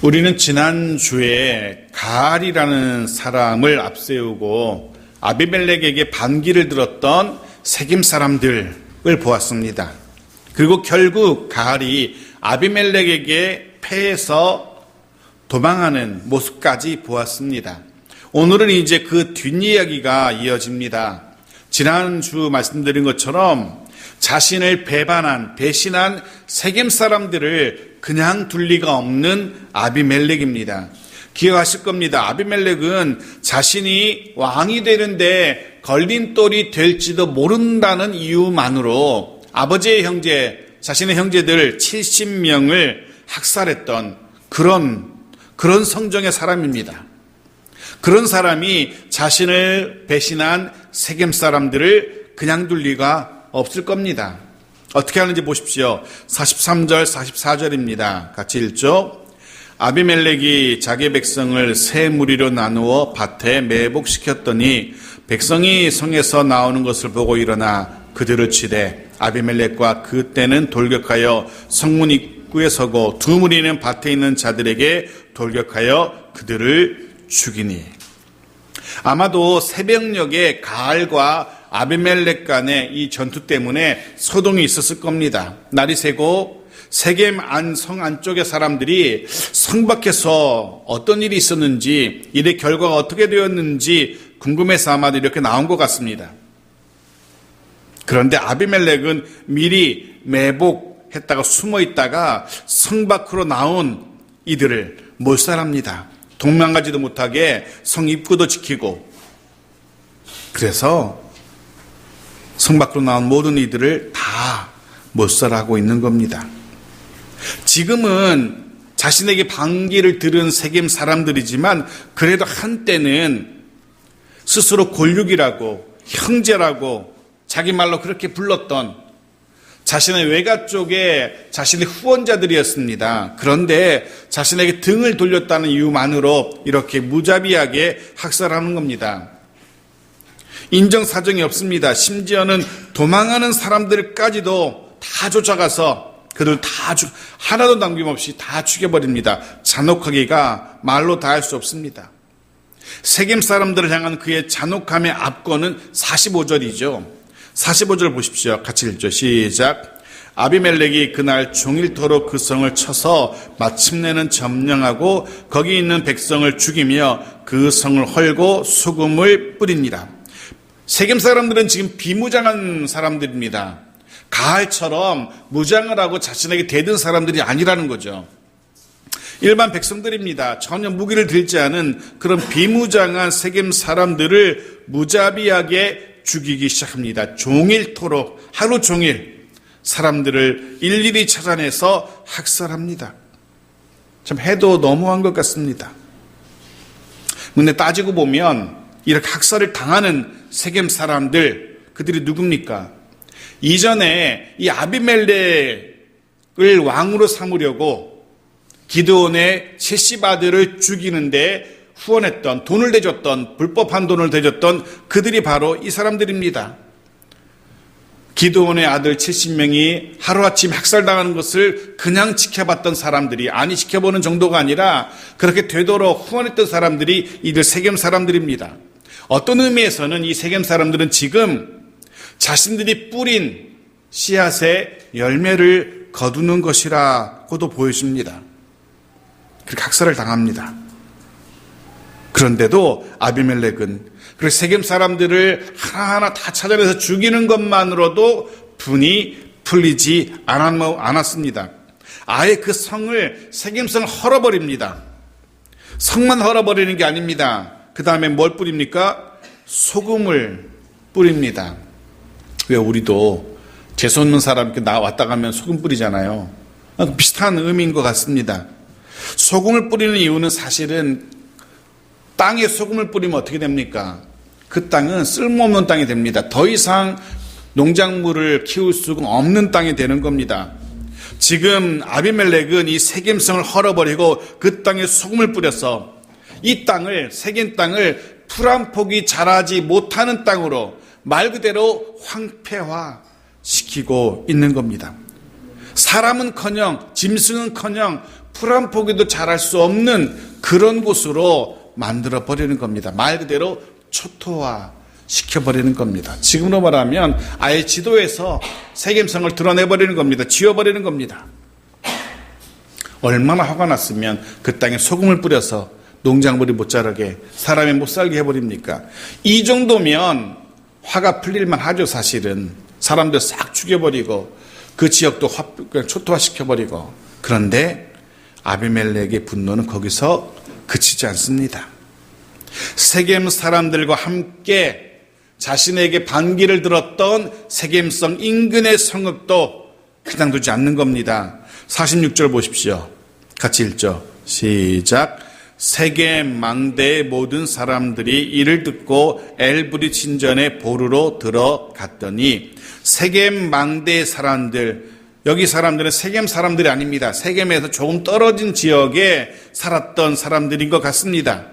우리는 지난주에 가알이라는 사람을 앞세우고 아비멜렉에게 반기를 들었던 세겜 사람들을 보았습니다. 그리고 결국 가알이 아비멜렉에게 패해서 도망하는 모습까지 보았습니다. 오늘은 이제 그 뒷이야기가 이어집니다. 지난주 말씀드린 것처럼 자신을 배신한 세겜 사람들을 그냥 둘 리가 없는 아비멜렉입니다. 기억하실 겁니다. 아비멜렉은 자신이 왕이 되는데 걸림돌이 될지도 모른다는 이유만으로 아버지의 형제, 자신의 형제들 70명을 학살했던 그런 성정의 사람입니다. 그런 사람이 자신을 배신한 세겜 사람들을 그냥 둘 리가 없을 겁니다. 어떻게 하는지 보십시오. 43절, 44절입니다. 같이 읽죠. 아비멜렉이 자기 백성을 세 무리로 나누어 밭에 매복시켰더니 백성이 성에서 나오는 것을 보고 일어나 그들을 치되 아비멜렉과 그때는 돌격하여 성문 입구에 서고 두 무리는 밭에 있는 자들에게 돌격하여 그들을 죽이니. 아마도 새벽녘에 가알과 아비멜렉 간의 이 전투 때문에 소동이 있었을 겁니다. 날이 새고 세겜 성 안쪽의 사람들이 성 밖에서 어떤 일이 있었는지, 일의 결과가 어떻게 되었는지 궁금해서 아마도 이렇게 나온 것 같습니다. 그런데 아비멜렉은 미리 매복했다가 숨어 있다가 성 밖으로 나온 이들을 몰살합니다. 도망가지도 못하게 성 입구도 지키고, 그래서 성 밖으로 나온 모든 이들을 다 몰살하고 있는 겁니다. 지금은 자신에게 반기를 들은 세겜 사람들이지만 그래도 한때는 스스로 골육이라고 형제라고 자기 말로 그렇게 불렀던 자신의 외가 쪽에 자신의 후원자들이었습니다. 그런데 자신에게 등을 돌렸다는 이유만으로 이렇게 무자비하게 학살하는 겁니다. 인정사정이 없습니다. 심지어는 도망하는 사람들까지도 다 쫓아가서 그들 하나도 남김없이 다 죽여버립니다. 잔혹하기가 말로 다 할 수 없습니다. 세겜 사람들을 향한 그의 잔혹함의 압권은 45절이죠. 45절 보십시오. 같이 읽죠. 시작. 아비멜렉이 그날 종일토록 그 성을 쳐서 마침내는 점령하고 거기 있는 백성을 죽이며 그 성을 헐고 소금을 뿌립니다. 세겜 사람들은 지금 비무장한 사람들입니다. 가알처럼 무장을 하고 자신에게 대든 사람들이 아니라는 거죠. 일반 백성들입니다. 전혀 무기를 들지 않은 그런 비무장한 세겜 사람들을 무자비하게 죽이기 시작합니다. 종일토록 하루 종일 사람들을 일일이 찾아내서 학살합니다. 참 해도 너무한 것 같습니다. 근데 따지고 보면 이렇게 학살을 당하는 세겜 사람들, 그들이 누굽니까? 이전에 이 아비멜렉을 왕으로 삼으려고 기드온의 70 아들을 죽이는데 후원했던, 돈을 대줬던, 불법한 돈을 대줬던 그들이 바로 이 사람들입니다. 기드온의 아들 70명이 하루아침 학살당하는 것을 그냥 지켜봤던 사람들이, 아니 지켜보는 정도가 아니라 그렇게 되도록 후원했던 사람들이 이들 세겜 사람들입니다. 어떤 의미에서는 이 세겜 사람들은 지금 자신들이 뿌린 씨앗의 열매를 거두는 것이라고도 보여집니다. 그렇게 학살을 당합니다. 그런데도 아비멜렉은 그리고 세겜 사람들을 하나하나 다 찾아내서 죽이는 것만으로도 분이 풀리지 않았습니다. 아예 그 성을, 세겜성을 헐어버립니다. 성만 헐어버리는 게 아닙니다. 그 다음에 뭘 뿌립니까? 소금을 뿌립니다. 왜 우리도 재수 없는 사람 이렇게 왔다 가면 소금 뿌리잖아요. 비슷한 의미인 것 같습니다. 소금을 뿌리는 이유는 사실은 땅에 소금을 뿌리면 어떻게 됩니까? 그 땅은 쓸모없는 땅이 됩니다. 더 이상 농작물을 키울 수가 없는 땅이 되는 겁니다. 지금 아비멜렉은 이 세겜성을 헐어버리고 그 땅에 소금을 뿌려서 이 땅을, 세겜 땅을 풀 한 폭이 자라지 못하는 땅으로 말 그대로 황폐화시키고 있는 겁니다. 사람은커녕 짐승은커녕 풀 한 포기도 자랄 수 없는 그런 곳으로 만들어 버리는 겁니다. 말 그대로 초토화 시켜버리는 겁니다. 지금으로 말하면 아예 지도에서 세겜성을 드러내버리는 겁니다. 지워버리는 겁니다. 얼마나 화가 났으면 그 땅에 소금을 뿌려서 농작물이 못 자라게, 사람이 못 살게 해버립니까? 이 정도면 화가 풀릴만 하죠. 사실은 사람들 싹 죽여버리고 그 지역도 초토화시켜버리고. 그런데 아비멜렉의 분노는 거기서 그치지 않습니다. 세겜 사람들과 함께 자신에게 반기를 들었던 세겜성 인근의 성읍도 그냥 두지 않는 겁니다. 46절 보십시오. 같이 읽죠. 시작. 세겜 망대의 모든 사람들이 이를 듣고 엘브릿 신전에 보르러 들어갔더니, 세겜 망대의 사람들, 여기 사람들은 세겜 사람들이 아닙니다. 세겜에서 조금 떨어진 지역에 살았던 사람들인 것 같습니다.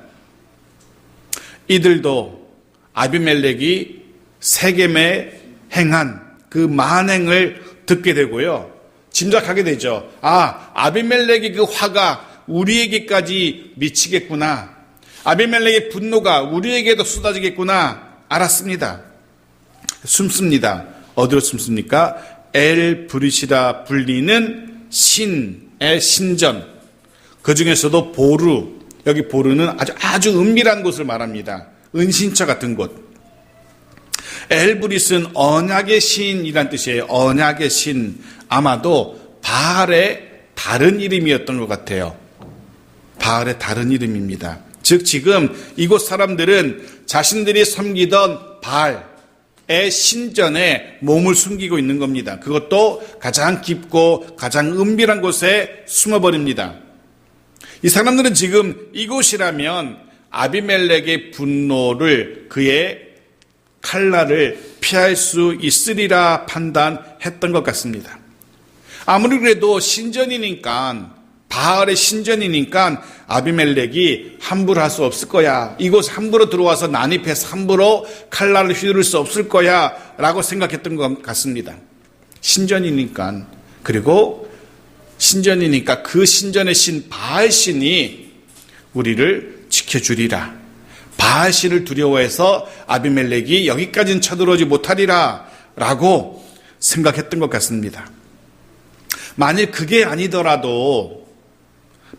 이들도 아비멜렉이 세겜에 행한 그 만행을 듣게 되고요, 짐작하게 되죠. 아비멜렉의 그 화가 우리에게까지 미치겠구나, 아비멜렉의 분노가 우리에게도 쏟아지겠구나 알았습니다. 숨습니다. 어디로 숨습니까? 엘브릿이라 불리는 신의 신전, 그 중에서도 보르, 여기 보르는 아주 은밀한 곳을 말합니다. 은신처 같은 곳. 엘브릿은 언약의 신이란 뜻이에요. 언약의 신. 아마도 바알의 다른 이름이었던 것 같아요. 바알의 다른 이름입니다. 즉 지금 이곳 사람들은 자신들이 섬기던 바알의 신전에 몸을 숨기고 있는 겁니다. 그것도 가장 깊고 가장 은밀한 곳에 숨어버립니다. 이 사람들은 지금 이곳이라면 아비멜렉의 분노를, 그의 칼날을 피할 수 있으리라 판단했던 것 같습니다. 아무리 그래도 신전이니까, 바알의 신전이니까 아비멜렉이 함부로 할 수 없을 거야, 이곳 함부로 들어와서 난입해서 함부로 칼날을 휘두를 수 없을 거야 라고 생각했던 것 같습니다. 신전이니까, 그리고 신전이니까 그 신전의 신 바알 신이 우리를 지켜주리라, 바알 신을 두려워해서 아비멜렉이 여기까지는 쳐들어오지 못하리라 라고 생각했던 것 같습니다. 만일 그게 아니더라도,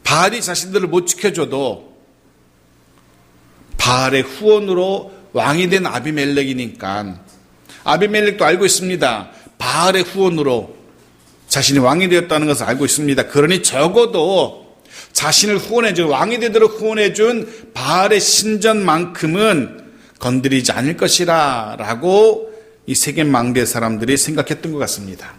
바알이 자신들을 못 지켜줘도 바알의 후원으로 왕이 된 아비멜렉이니까, 아비멜렉도 알고 있습니다. 바알의 후원으로 자신이 왕이 되었다는 것을 알고 있습니다. 그러니 적어도 자신을 후원해준, 왕이 되도록 후원해준 바알의 신전만큼은 건드리지 않을 것이라 라고 이 세겜 망대 사람들이 생각했던 것 같습니다.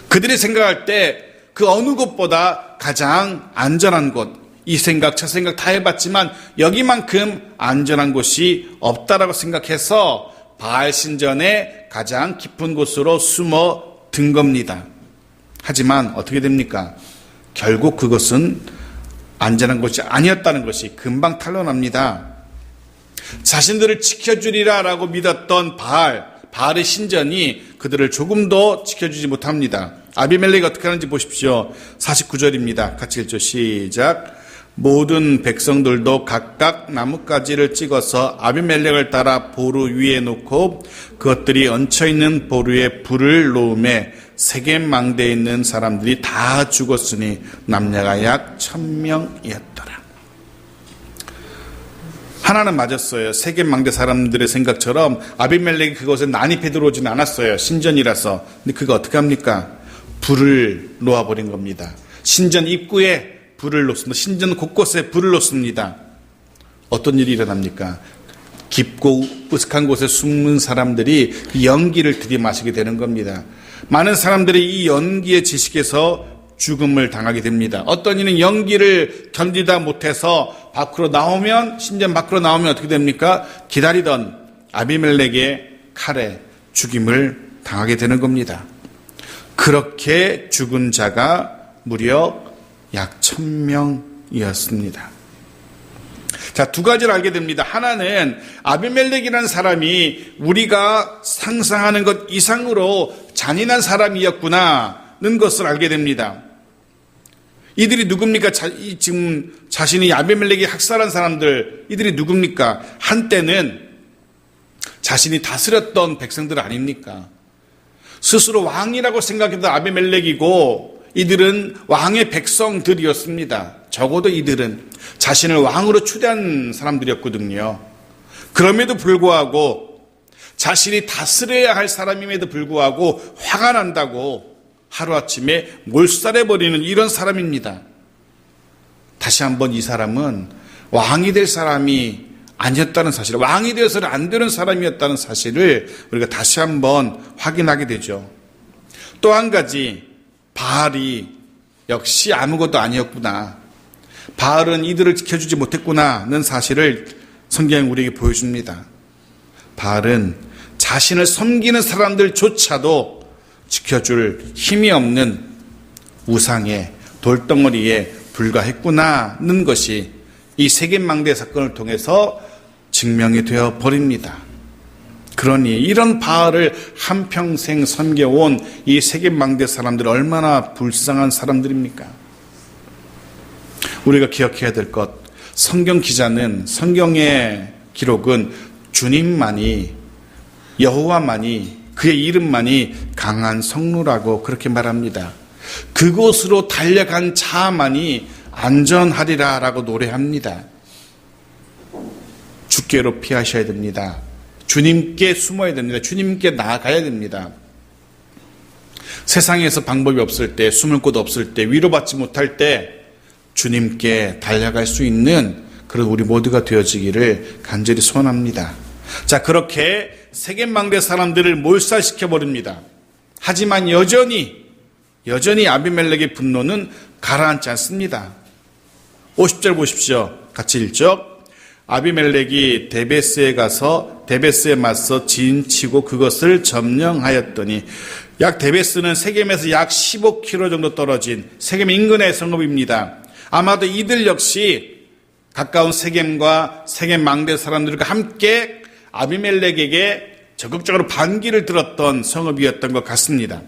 그들이 생각할 때 그 어느 곳보다 가장 안전한 곳, 이 생각 저 생각 다 해봤지만 여기만큼 안전한 곳이 없다라고 생각해서 바알 신전의 가장 깊은 곳으로 숨어 든 겁니다. 하지만 어떻게 됩니까? 결국 그것은 안전한 곳이 아니었다는 것이 금방 탄로납니다. 자신들을 지켜주리라 라고 믿었던 바알의 신전이 그들을 조금도 지켜주지 못합니다. 아비멜렉이 어떻게 하는지 보십시오. 49절입니다. 같이 읽죠. 시작. 모든 백성들도 각각 나뭇가지를 찍어서 아비멜렉을 따라 보루 위에 놓고 그것들이 얹혀있는 보루에 불을 놓음에 세겜 망대에 있는 사람들이 다 죽었으니 남녀가 약 1000명이었더라. 하나는 맞았어요. 세겜 망대 사람들의 생각처럼 아비멜렉이 그곳에 난입해 들어오지는 않았어요. 신전이라서. 근데 그거 어떻게 합니까? 불을 놓아버린 겁니다. 신전 입구에 불을 놓습니다. 신전 곳곳에 불을 놓습니다. 어떤 일이 일어납니까? 깊고 으슥한 곳에 숨은 사람들이 그 연기를 들이마시게 되는 겁니다. 많은 사람들이 이 연기의 지식에서 죽음을 당하게 됩니다. 어떤 이는 연기를 견디다 못해서 밖으로 나오면, 신전 밖으로 나오면 어떻게 됩니까? 기다리던 아비멜렉의 칼에 죽임을 당하게 되는 겁니다. 그렇게 죽은 자가 무려 약 1000명이었습니다. 자, 두 가지를 알게 됩니다. 하나는 아비멜렉이라는 사람이 우리가 상상하는 것 이상으로 잔인한 사람이었구나는 것을 알게 됩니다. 이들이 누굽니까? 지금 자신이 아비멜렉이 학살한 사람들, 이들이 누굽니까? 한때는 자신이 다스렸던 백성들 아닙니까? 스스로 왕이라고 생각했던 아비멜렉이고 이들은 왕의 백성들이었습니다. 적어도 이들은 자신을 왕으로 추대한 사람들이었거든요. 그럼에도 불구하고 자신이 다스려야 할 사람임에도 불구하고 화가 난다고 하루아침에 몰살해버리는 이런 사람입니다. 다시 한번 이 사람은 왕이 될 사람이 아니었다는 사실, 왕이 되어서는 안 되는 사람이었다는 사실을 우리가 다시 한번 확인하게 되죠. 또 한 가지, 바알이 역시 아무것도 아니었구나. 바알은 이들을 지켜주지 못했구나는 사실을 성경이 우리에게 보여줍니다. 바알은 자신을 섬기는 사람들조차도 지켜줄 힘이 없는 우상의 돌덩어리에 불과했구나는 것이 이 세겜망대 사건을 통해서 증명이 되어 버립니다. 그러니 이런 바알을 한평생 섬겨온 이 세겜망대 사람들 얼마나 불쌍한 사람들입니까? 우리가 기억해야 될 것, 성경 기자는, 성경의 기록은 주님만이, 여호와만이, 그의 이름만이 강한 성루라고 그렇게 말합니다. 그곳으로 달려간 자만이 안전하리라 라고 노래합니다. 주께로 피하셔야 됩니다. 주님께 숨어야 됩니다. 주님께 나아가야 됩니다. 세상에서 방법이 없을 때, 숨을 곳 없을 때, 위로받지 못할 때 주님께 달려갈 수 있는 그런 우리 모두가 되어지기를 간절히 소원합니다. 자, 그렇게 세겜망대 사람들을 몰살시켜버립니다. 하지만 여전히 아비멜렉의 분노는 가라앉지 않습니다. 50절 보십시오. 같이 읽죠. 아비멜렉이 데베스에 가서 데베스에 맞서 진치고 그것을 점령하였더니, 약 데베스는 세겜에서 약 15km 정도 떨어진 세겜 인근의 성읍입니다. 아마도 이들 역시 가까운 세겜과 세겜 망대 사람들과 함께 아비멜렉에게 적극적으로 반기를 들었던 성읍이었던 것 같습니다.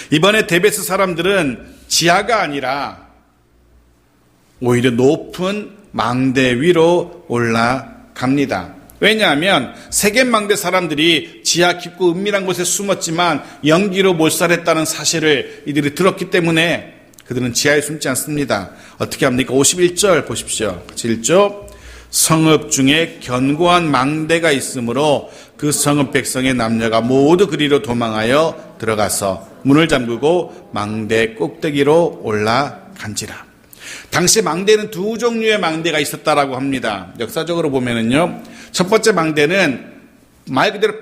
이번에 데베스 사람들은 지하가 아니라 오히려 높은 망대 위로 올라갑니다. 왜냐하면 세겜 망대 사람들이 지하 깊고 은밀한 곳에 숨었지만 연기로 몰살했다는 사실을 이들이 들었기 때문에 그들은 지하에 숨지 않습니다. 어떻게 합니까? 51절 보십시오. 같이 읽죠. 성읍 중에 견고한 망대가 있으므로 그 성읍 백성의 남녀가 모두 그리로 도망하여 들어가서 문을 잠그고 망대 꼭대기로 올라간지라. 당시 망대는 두 종류의 망대가 있었다라고 합니다. 역사적으로 보면은요, 첫 번째 망대는 말 그대로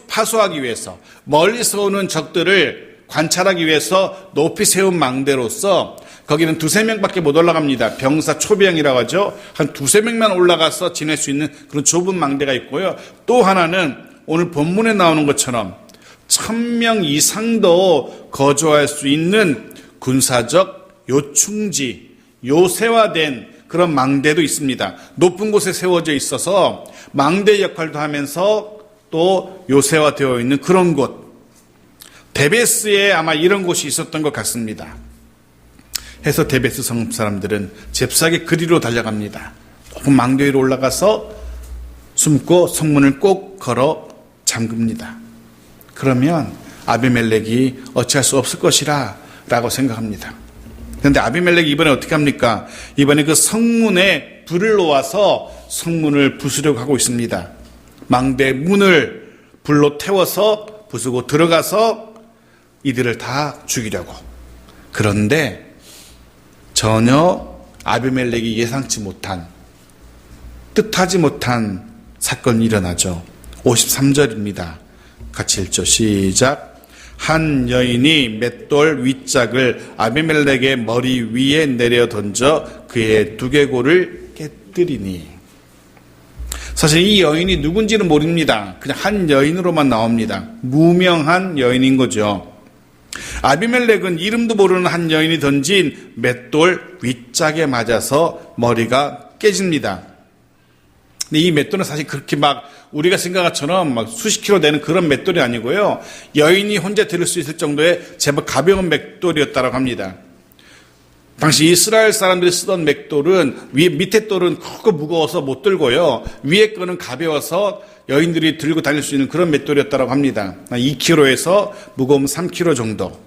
파수하기 위해서, 멀리서 오는 적들을 관찰하기 위해서 높이 세운 망대로서 거기는 두세 명밖에 못 올라갑니다. 병사 초병이라고 하죠. 한 두세 명만 올라가서 지낼 수 있는 그런 좁은 망대가 있고요. 또 하나는 오늘 본문에 나오는 것처럼 1000명 이상도 거주할 수 있는 군사적 요충지, 요새화된 그런 망대도 있습니다. 높은 곳에 세워져 있어서 망대 역할도 하면서 또 요새화되어 있는 그런 곳. 데베스에 아마 이런 곳이 있었던 것 같습니다. 해서 데베스 성읍 사람들은 잽싸게 그리로 달려갑니다. 높은 망대 위로 올라가서 숨고 성문을 꼭 걸어 잠깁니다. 그러면 아비멜렉이 어찌할 수 없을 것이라 라고 생각합니다. 그런데 아비멜렉이 이번에 어떻게 합니까? 이번에 그 성문에 불을 놓아서 성문을 부수려고 하고 있습니다. 망대 문을 불로 태워서 부수고 들어가서 이들을 다 죽이려고. 그런데 전혀 아비멜렉이 예상치 못한, 뜻하지 못한 사건이 일어나죠. 53절입니다. 같이 읽죠. 시작. 한 여인이 맷돌 윗짝을 아비멜렉의 머리 위에 내려 던져 그의 두개골을 깨뜨리니. 사실 이 여인이 누군지는 모릅니다. 그냥 한 여인으로만 나옵니다. 무명한 여인인 거죠. 아비멜렉은 이름도 모르는 한 여인이 던진 맷돌 윗짝에 맞아서 머리가 깨집니다. 근데 이 맷돌은 사실 그렇게 막 우리가 생각한 것처럼 막 수십 킬로 되는 그런 맷돌이 아니고요. 여인이 혼자 들을 수 있을 정도의 제법 가벼운 맷돌이었다고 합니다. 당시 이스라엘 사람들이 쓰던 맷돌은 밑에 돌은 크고 무거워서 못 들고요. 위에 거는 가벼워서 여인들이 들고 다닐 수 있는 그런 맷돌이었다고 합니다. 2kg에서 무거움 3kg 정도.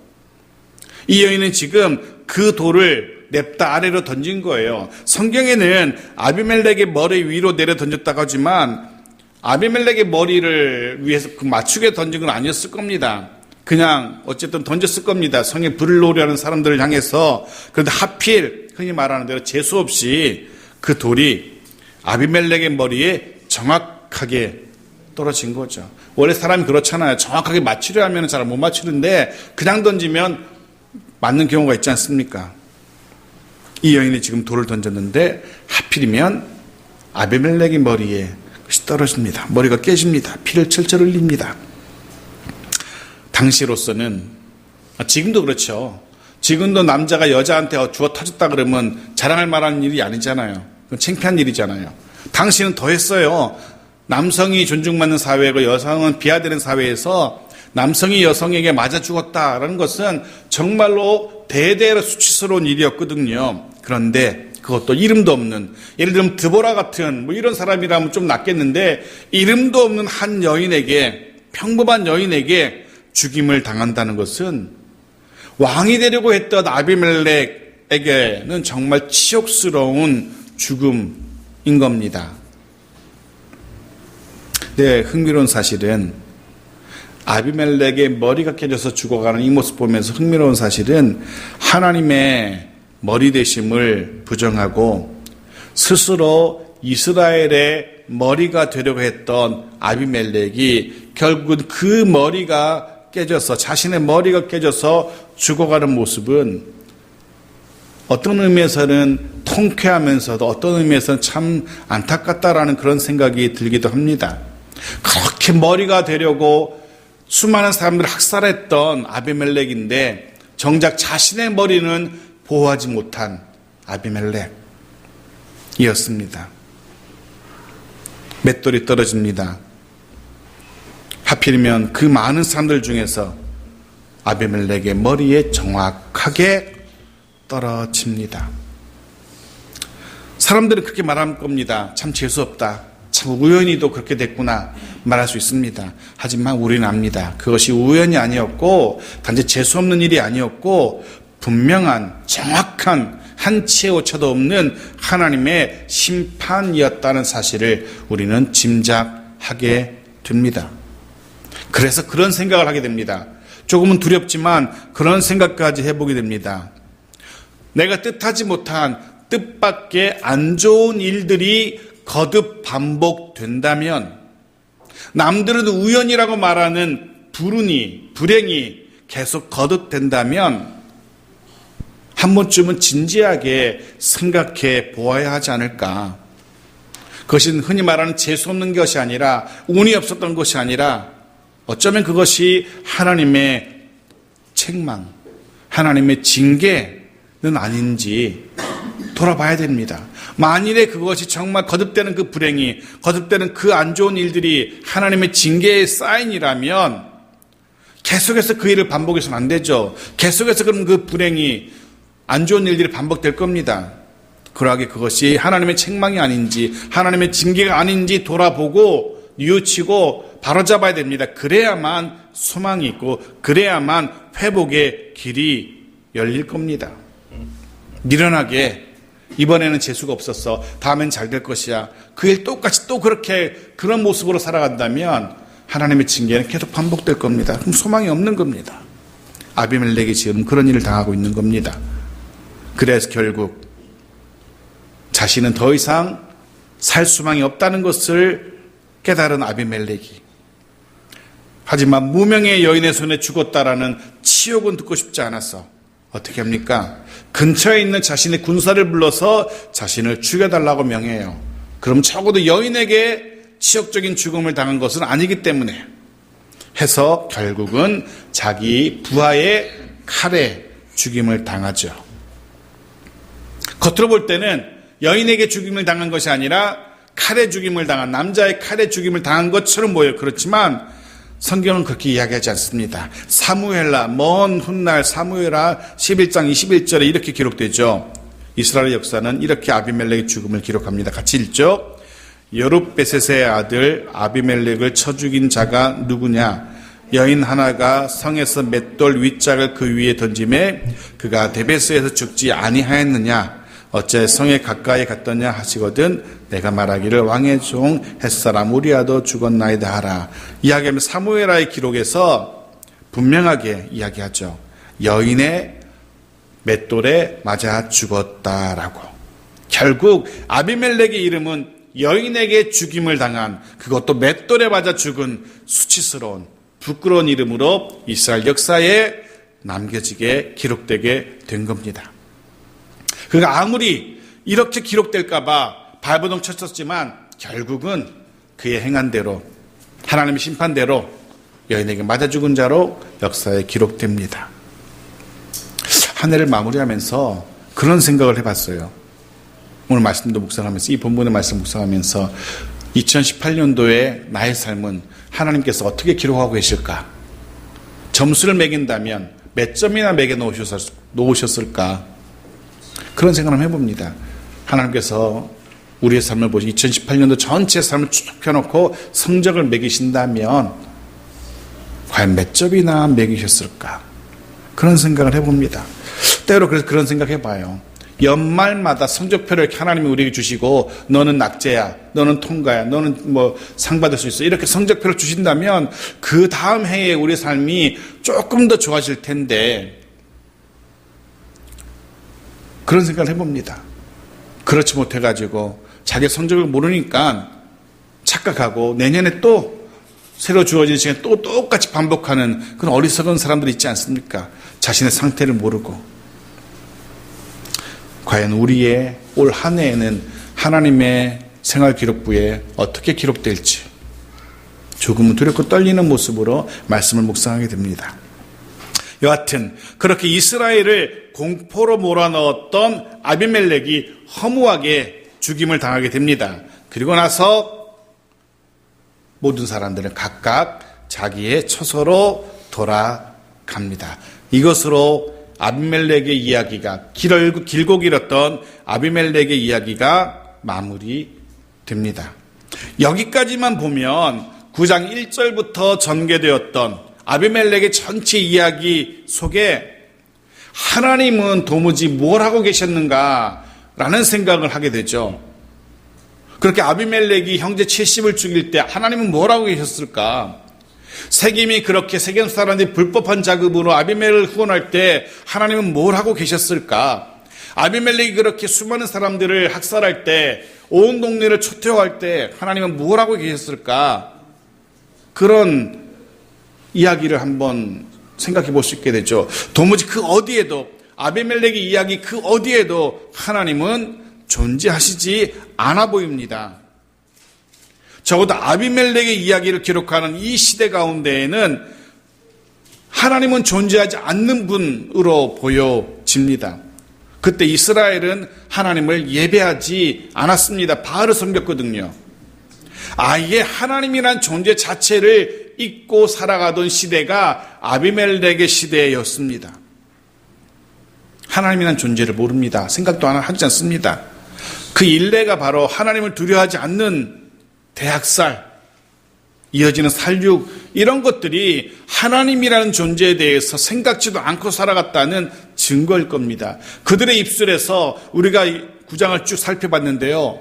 이 여인은 지금 그 돌을 냅다 아래로 던진 거예요. 성경에는 아비멜렉의 머리 위로 내려 던졌다고 하지만 아비멜렉의 머리를 위해서 맞추게 던진 건 아니었을 겁니다. 그냥 어쨌든 던졌을 겁니다. 성에 불을 놓으려는 사람들을 향해서. 그런데 하필 흔히 말하는 대로 재수 없이 그 돌이 아비멜렉의 머리에 정확하게 떨어진 거죠. 원래 사람이 그렇잖아요. 정확하게 맞추려 하면 잘 못 맞추는데 그냥 던지면 맞는 경우가 있지 않습니까? 이 여인이 지금 돌을 던졌는데 하필이면 아비멜렉의 머리에 그것이 떨어집니다. 머리가 깨집니다. 피를 철철 흘립니다. 당시로서는, 지금도 그렇죠. 지금도 남자가 여자한테 주워 터졌다 그러면 자랑할 만한 일이 아니잖아요. 그건 창피한 일이잖아요. 당시는 더 했어요. 남성이 존중받는 사회고 여성은 비하되는 사회에서 남성이 여성에게 맞아 죽었다라는 것은 정말로 대대로 수치스러운 일이었거든요. 그런데 그것도 이름도 없는, 예를 들면 드보라 같은 이런 사람이라면 좀 낫겠는데 이름도 없는 한 여인에게, 평범한 여인에게 죽임을 당한다는 것은 왕이 되려고 했던 아비멜렉에게는 정말 치욕스러운 죽음인 겁니다. 네, 흥미로운 사실은 아비멜렉의 머리가 깨져서 죽어가는 이 모습 보면서 흥미로운 사실은 하나님의 머리 되심을 부정하고 스스로 이스라엘의 머리가 되려고 했던 아비멜렉이 결국은 그 머리가 깨져서, 자신의 머리가 깨져서 죽어가는 모습은 어떤 의미에서는 통쾌하면서도 어떤 의미에서는 참 안타깝다라는 그런 생각이 들기도 합니다. 그렇게 머리가 되려고 수많은 사람들을 학살했던 아비멜렉인데 정작 자신의 머리는 보호하지 못한 아비멜렉이었습니다. 맷돌이 떨어집니다. 하필이면 그 많은 사람들 중에서 아비멜렉의 머리에 정확하게 떨어집니다. 사람들은 그렇게 말할 겁니다. 참 재수없다. 참 우연히도 그렇게 됐구나 말할 수 있습니다. 하지만 우리는 압니다. 그것이 우연이 아니었고 단지 재수없는 일이 아니었고 분명한 정확한 한치의 오차도 없는 하나님의 심판이었다는 사실을 우리는 짐작하게 됩니다. 그래서 그런 생각을 하게 됩니다. 조금은 두렵지만 그런 생각까지 해보게 됩니다. 내가 뜻하지 못한 뜻밖의 안 좋은 일들이 거듭 반복된다면, 남들은 우연이라고 말하는 불행이 계속 거듭된다면 한 번쯤은 진지하게 생각해 보아야 하지 않을까. 그것은 흔히 말하는 재수 없는 것이 아니라, 운이 없었던 것이 아니라 어쩌면 그것이 하나님의 책망, 하나님의 징계는 아닌지 돌아봐야 됩니다. 만일에 그것이 정말 거듭되는 그 불행이, 거듭되는 그 안 좋은 일들이 하나님의 징계의 사인이라면 계속해서 그 일을 반복해서는 안 되죠. 계속해서 그럼 그 불행이, 안 좋은 일들이 반복될 겁니다. 그러하게 그것이 하나님의 책망이 아닌지, 하나님의 징계가 아닌지 돌아보고 뉘우치고 바로잡아야 됩니다. 그래야만 소망이 있고 그래야만 회복의 길이 열릴 겁니다. 미련하게 이번에는 재수가 없었어, 다음엔 잘 될 것이야, 그 일 똑같이 또 그렇게 그런 모습으로 살아간다면 하나님의 징계는 계속 반복될 겁니다. 그럼 소망이 없는 겁니다. 아비멜렉이 지금 그런 일을 당하고 있는 겁니다. 그래서 결국 자신은 더 이상 살 소망이 없다는 것을 깨달은 아비멜렉이, 하지만 무명의 여인의 손에 죽었다라는 치욕은 듣고 싶지 않았어. 어떻게 합니까? 근처에 있는 자신의 군사를 불러서 자신을 죽여달라고 명해요. 그럼 적어도 여인에게 치욕적인 죽음을 당한 것은 아니기 때문에 해서 결국은 자기 부하의 칼에 죽임을 당하죠. 겉으로 볼 때는 여인에게 죽임을 당한 것이 아니라 칼에 죽임을 당한, 남자의 칼에 죽임을 당한 것처럼 보여요. 그렇지만 성경은 그렇게 이야기하지 않습니다. 사무엘라, 먼 훗날 사무엘라 11장 21절에 이렇게 기록되죠. 이스라엘 역사는 이렇게 아비멜렉의 죽음을 기록합니다. 같이 읽죠. 여룹베셋의 아들 아비멜렉을 쳐 죽인 자가 누구냐? 여인 하나가 성에서 맷돌 윗짝을 그 위에 던짐에 그가 데베스에서 죽지 아니하였느냐? 어째 성에 가까이 갔더냐 하시거든 내가 말하기를 왕의 종 햇사람 우리아도 죽었나이다 하라. 이야기하면 사무엘하의 기록에서 분명하게 이야기하죠. 여인의 맷돌에 맞아 죽었다라고. 결국 아비멜렉의 이름은 여인에게 죽임을 당한, 그것도 맷돌에 맞아 죽은 수치스러운 부끄러운 이름으로 이스라엘 역사에 남겨지게 기록되게 된 겁니다. 그가 아무리 이렇게 기록될까봐 발버둥 쳤었지만 결국은 그의 행한 대로, 하나님의 심판대로 여인에게 맞아 죽은 자로 역사에 기록됩니다. 한 해를 마무리하면서 그런 생각을 해봤어요. 오늘 말씀도 묵상하면서, 이 본문의 말씀 묵상하면서 2018년도에 나의 삶은 하나님께서 어떻게 기록하고 계실까? 점수를 매긴다면 몇 점이나 매겨 놓으셨을까? 그런 생각을 해봅니다. 하나님께서 우리의 삶을 보시 2018년도 전체 삶을 쭉 펴놓고 성적을 매기신다면 과연 몇 점이나 매기셨을까? 그런 생각을 해봅니다. 때로 그래서 그런 생각 해봐요. 연말마다 성적표를 하나님이 우리에게 주시고 너는 낙제야, 너는 통과야, 너는 뭐 상 받을 수 있어, 이렇게 성적표를 주신다면 그 다음 해에 우리의 삶이 조금 더 좋아질 텐데 그런 생각을 해봅니다. 그렇지 못해가지고 자기 성적을 모르니까 착각하고 내년에 또 새로 주어진 시간에 또 똑같이 반복하는 그런 어리석은 사람들이 있지 않습니까? 자신의 상태를 모르고. 과연 우리의 올 한 해에는 하나님의 생활기록부에 어떻게 기록될지 조금은 두렵고 떨리는 모습으로 말씀을 묵상하게 됩니다. 여하튼 그렇게 이스라엘을 공포로 몰아넣었던 아비멜렉이 허무하게 죽임을 당하게 됩니다. 그리고 나서 모든 사람들은 각각 자기의 처소로 돌아갑니다. 이것으로 아비멜렉의 이야기가, 길고 길었던 아비멜렉의 이야기가 마무리됩니다. 여기까지만 보면 9장 1절부터 전개되었던 아비멜렉의 전체 이야기 속에 하나님은 도무지 뭘 하고 계셨는가라는 생각을 하게 되죠. 그렇게 아비멜렉이 형제 70을 죽일 때 하나님은 뭘 하고 계셨을까? 세겜이 그렇게 세겜 사람들이 불법한 자금으로 아비멜렉을 후원할 때 하나님은 뭘 하고 계셨을까? 아비멜렉이 그렇게 수많은 사람들을 학살할 때, 온 동네를 초태화할 때 하나님은 뭘 하고 계셨을까? 그런 이야기를 한번 생각해 볼 수 있게 되죠. 도무지 그 어디에도, 아비멜렉의 이야기 그 어디에도 하나님은 존재하시지 않아 보입니다. 적어도 아비멜렉의 이야기를 기록하는 이 시대 가운데에는 하나님은 존재하지 않는 분으로 보여집니다. 그때 이스라엘은 하나님을 예배하지 않았습니다. 바알을 섬겼거든요. 아예 하나님이란 존재 자체를 잊고 살아가던 시대가 아비멜렉의 시대였습니다. 하나님이란 존재를 모릅니다. 생각도 하지 않습니다. 그 일례가 바로 하나님을 두려워하지 않는 대학살, 이어지는 살육, 이런 것들이 하나님이라는 존재에 대해서 생각지도 않고 살아갔다는 증거일 겁니다. 그들의 입술에서 우리가 9장을 쭉 살펴봤는데요.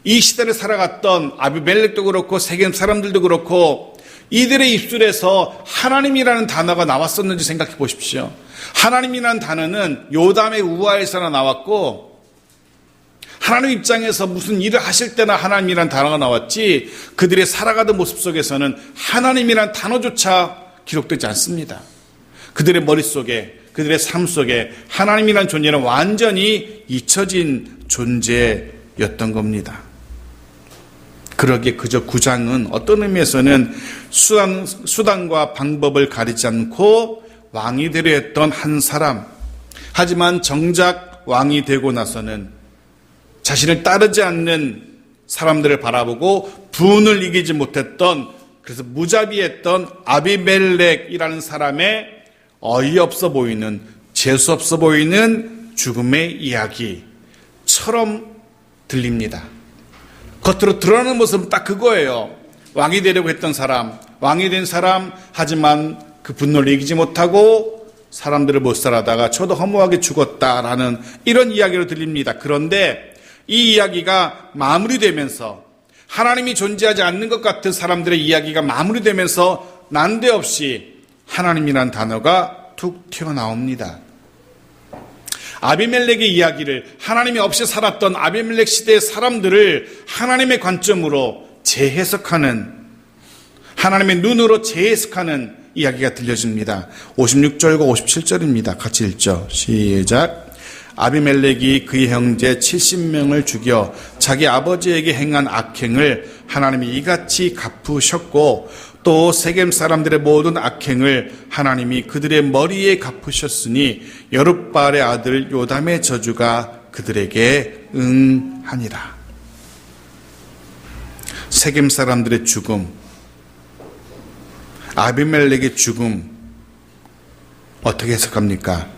이 시대를 살아갔던 아비멜렉도 그렇고 세겜 사람들도 그렇고 이들의 입술에서 하나님이라는 단어가 나왔었는지 생각해 보십시오. 하나님이라는 단어는 요담의 우화에서나 나왔고 하나님 입장에서 무슨 일을 하실 때나 하나님이란 단어가 나왔지 그들의 살아가던 모습 속에서는 하나님이란 단어조차 기록되지 않습니다. 그들의 머릿속에, 그들의 삶 속에 하나님이란 존재는 완전히 잊혀진 존재였던 겁니다. 그러기에 그저 9장은 어떤 의미에서는 수단과 방법을 가리지 않고 왕이 되려 했던 한 사람, 하지만 정작 왕이 되고 나서는 자신을 따르지 않는 사람들을 바라보고 분을 이기지 못했던 그래서 무자비했던 아비멜렉이라는 사람의 어이없어 보이는, 재수없어 보이는 죽음의 이야기처럼 들립니다. 겉으로 드러나는 모습은 딱 그거예요. 왕이 되려고 했던 사람, 왕이 된 사람, 하지만 그 분노를 이기지 못하고 사람들을 못 살아다가 저도 허무하게 죽었다라는 이런 이야기로 들립니다. 그런데 이 이야기가 마무리되면서 하나님이 존재하지 않는 것 같은 사람들의 이야기가 마무리되면서 난데없이 하나님이란 단어가 툭 튀어나옵니다. 아비멜렉의 이야기를, 하나님이 없이 살았던 아비멜렉 시대의 사람들을 하나님의 관점으로 재해석하는, 하나님의 눈으로 재해석하는 이야기가 들려집니다. 56절과 57절입니다. 같이 읽죠. 시작. 아비멜렉이 그의 형제 70명을 죽여 자기 아버지에게 행한 악행을 하나님이 이같이 갚으셨고, 또 세겜 사람들의 모든 악행을 하나님이 그들의 머리에 갚으셨으니 여룻바알의 아들 요담의 저주가 그들에게 응하니라. 세겜 사람들의 죽음, 아비멜렉의 죽음, 어떻게 해석합니까?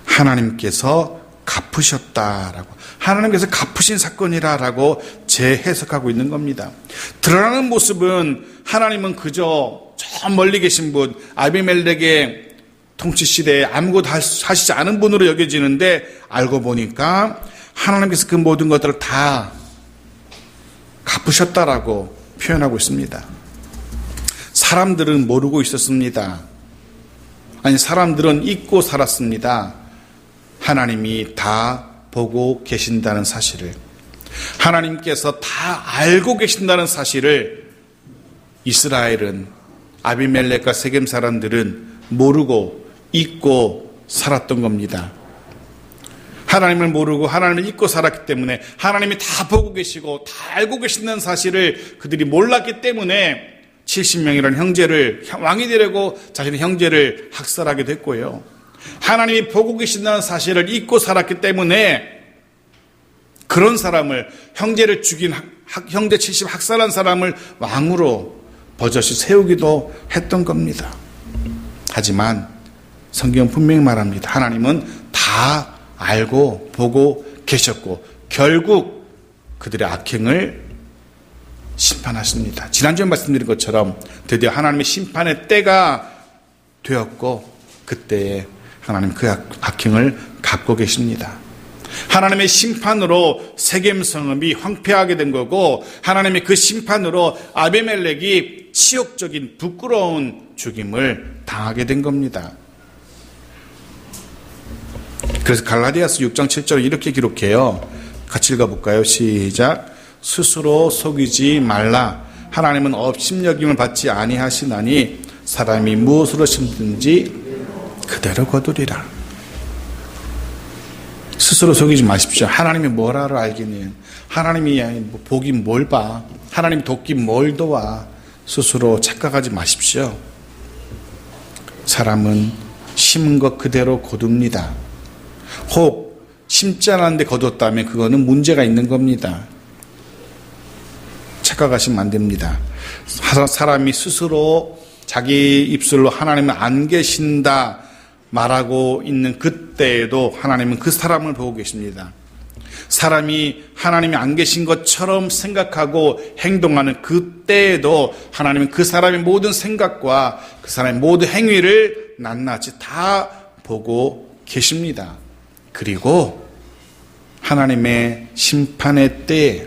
하나님께서 갚으셨다라고, 하나님께서 갚으신 사건이라고 재해석하고 있는 겁니다. 드러나는 모습은 하나님은 그저 저 멀리 계신 분, 아비멜렉의 통치 시대에 아무것도 하시지 않은 분으로 여겨지는데, 알고 보니까 하나님께서 그 모든 것들을 다 갚으셨다라고 표현하고 있습니다. 사람들은 모르고 있었습니다. 아니, 사람들은 잊고 살았습니다. 하나님이 다 보고 계신다는 사실을, 하나님께서 다 알고 계신다는 사실을 이스라엘은, 아비멜렉과 세겜 사람들은 모르고 잊고 살았던 겁니다. 하나님을 모르고 하나님을 잊고 살았기 때문에, 하나님이 다 보고 계시고 다 알고 계신다는 사실을 그들이 몰랐기 때문에 70명이라는 형제를, 왕이 되려고 자신의 형제를 학살하게 됐고요. 하나님이 보고 계신다는 사실을 잊고 살았기 때문에 그런 사람을, 형제를 죽인, 형제 70 학살한 사람을 왕으로 버젓이 세우기도 했던 겁니다. 하지만 성경은 분명히 말합니다. 하나님은 다 알고 보고 계셨고 결국 그들의 악행을 심판하십니다. 지난주에 말씀드린 것처럼 드디어 하나님의 심판의 때가 되었고, 그때에 하나님 그 악행을 갚고 계십니다. 하나님의 심판으로 세겜 성읍이 황폐하게 된 거고, 하나님의 그 심판으로 아비멜렉이 치욕적인 부끄러운 죽임을 당하게 된 겁니다. 그래서 갈라디아서 6장 7절에 이렇게 기록해요. 같이 읽어볼까요? 시작. 스스로 속이지 말라. 하나님은 업심여김을 받지 아니하시나니 사람이 무엇으로 심든지 그대로 거두리라. 스스로 속이지 마십시오. 하나님이 뭐라를 알기는, 하나님이 보긴 뭘 봐, 하나님이 돕긴 뭘 도와. 스스로 착각하지 마십시오. 사람은 심은 것 그대로 거둡니다. 혹 심지 않았는데 거뒀다면 그거는 문제가 있는 겁니다. 착각하시면 안 됩니다. 사람이 스스로 자기 입술로 하나님은 안 계신다 말하고 있는 그때에도 하나님은 그 사람을 보고 계십니다. 사람이 하나님이 안 계신 것처럼 생각하고 행동하는 그때에도 하나님은 그 사람의 모든 생각과 그 사람의 모든 행위를 낱낱이 다 보고 계십니다. 그리고 하나님의 심판의 때에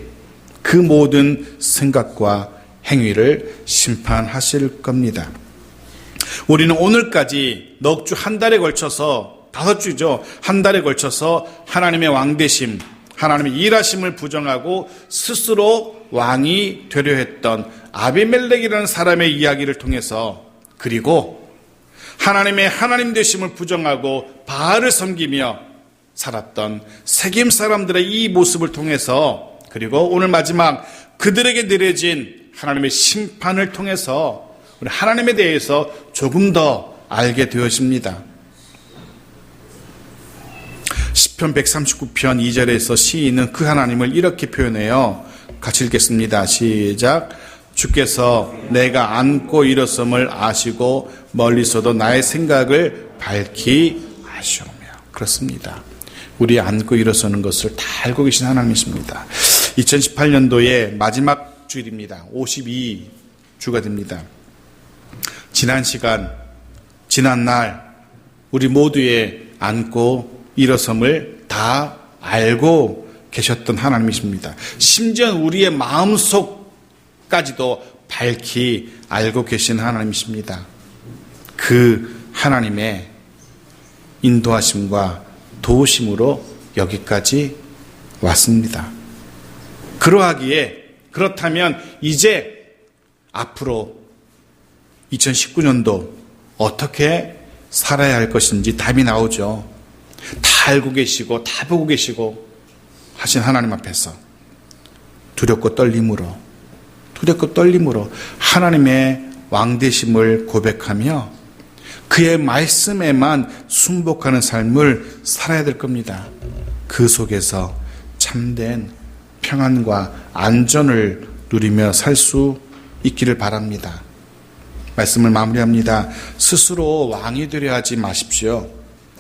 그 모든 생각과 행위를 심판하실 겁니다. 우리는 오늘까지 넉 주 한 달에 걸쳐서, 5주죠. 한 달에 걸쳐서 하나님의 왕되심, 하나님의 일하심을 부정하고 스스로 왕이 되려 했던 아비멜렉이라는 사람의 이야기를 통해서, 그리고 하나님의 하나님 되심을 부정하고 바알을 섬기며 살았던 세겜 사람들의 이 모습을 통해서, 그리고 오늘 마지막 그들에게 내려진 하나님의 심판을 통해서 우리 하나님에 대해서 조금 더 알게 되어집니다. 시편 139편 2절에서 시인은 그 하나님을 이렇게 표현해요. 같이 읽겠습니다. 시작. 주께서 내가 앉고 일어섬을 아시고 멀리서도 나의 생각을 밝히 아시오며. 그렇습니다. 우리 앉고 일어서는 것을 다 알고 계신 하나님이십니다. 2018년도의 마지막 주일입니다. 52주가 됩니다. 지난 시간, 지난 날 우리 모두의 앉고 일어섬을 다 알고 계셨던 하나님이십니다. 심지어 우리의 마음속까지도 밝히 알고 계신 하나님이십니다. 그 하나님의 인도하심과 도우심으로 여기까지 왔습니다. 그렇다면 이제 앞으로 2019년도 어떻게 살아야 할 것인지 답이 나오죠. 다 알고 계시고 다 보고 계시고 하신 하나님 앞에서 두렵고 떨림으로 하나님의 왕되심을 고백하며 그의 말씀에만 순복하는 삶을 살아야 될 겁니다. 그 속에서 참된 평안과 안전을 누리며 살 수 있기를 바랍니다. 말씀을 마무리합니다. 스스로 왕이 되려 하지 마십시오.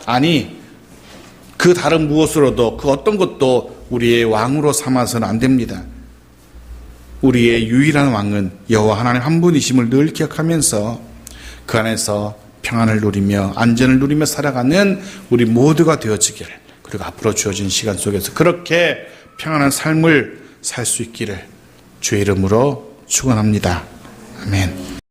아니, 그 다른 무엇으로도 그 어떤 것도 우리의 왕으로 삼아서는 안 됩니다. 우리의 유일한 왕은 여호와 하나님 한 분이심을 늘 기억하면서 그 안에서 평안을 누리며 안전을 누리며 살아가는 우리 모두가 되어지길, 그리고 앞으로 주어진 시간 속에서 그렇게 평안한 삶을 살 수 있기를 주의 이름으로 축원합니다. 아멘.